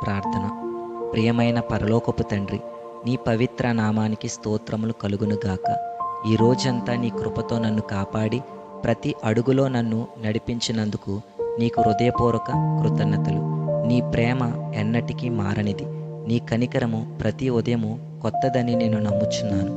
ప్రార్థన. ప్రియమైన పరలోకపు తండ్రి, నీ పవిత్ర నామానికి స్తోత్రములు కలుగునుగాక. ఈ రోజంతా నీ కృపతో నన్ను కాపాడి ప్రతి అడుగులో నన్ను నడిపించినందుకు నీకు హృదయపూర్వక కృతజ్ఞతలు. నీ ప్రేమ ఎన్నటికీ మారనిది. నీ కనికరము ప్రతి ఉదయము కొత్తదని నేను నమ్ముచున్నాను.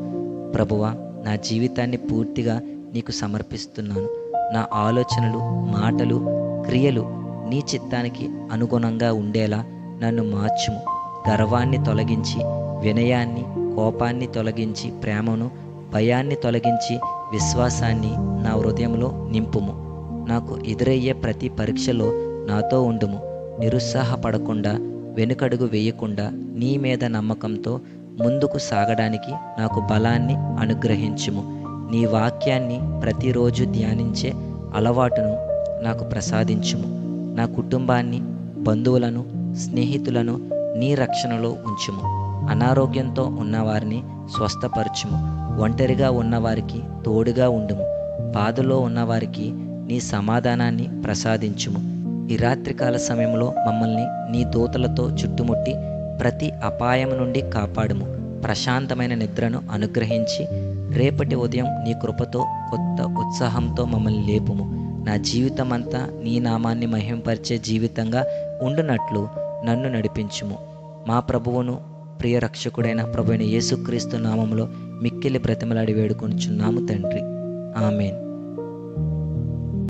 ప్రభువా, నా జీవితాన్ని పూర్తిగా నీకు సమర్పిస్తున్నాను. నా ఆలోచనలు, మాటలు, క్రియలు నీ చిత్తానికి అనుగుణంగా ఉండేలా నన్ను మార్చుము. గర్వాన్ని తొలగించి వినయాన్ని, కోపాన్ని తొలగించి ప్రేమను, భయాన్ని తొలగించి విశ్వాసాన్ని నా హృదయంలో నింపుము. నాకు ఎదురయ్యే ప్రతి పరీక్షలో నాతో ఉండుము. నిరుత్సాహపడకుండా, వెనుకడుగు వేయకుండా నీ మీద నమ్మకంతో ముందుకు సాగడానికి నాకు బలాన్ని అనుగ్రహించుము. నీ వాక్యాన్ని ప్రతిరోజు ధ్యానించే అలవాటును నాకు ప్రసాదించుము. నా కుటుంబాన్ని, బంధువులను, స్నేహితులను నీ రక్షణలో ఉంచుము. అనారోగ్యంతో ఉన్నవారిని స్వస్థపరచుము. ఒంటరిగా ఉన్నవారికి తోడుగా ఉండుము. బాధలో ఉన్నవారికి నీ సమాధానాన్ని ప్రసాదించుము. ఈ రాత్రికాల సమయంలో మమ్మల్ని నీ దూతలతో చుట్టుముట్టి ప్రతి అపాయం నుండి కాపాడుము. ప్రశాంతమైన నిద్రను అనుగ్రహించి రేపటి ఉదయం నీ కృపతో కొత్త ఉత్సాహంతో మమ్మల్ని లేపుము. నా జీవితమంతా నీ నామాన్ని మహింపరిచే జీవితంగా ఉండునట్లు నన్ను నడిపించుము. మా ప్రభువును, ప్రియ రక్షకుడైన ప్రభువైన యేసుక్రీస్తు నామములో మిక్కిలి బ్రతిమలాడి వేడుకొనుచున్నాము తండ్రి. ఆమేన్.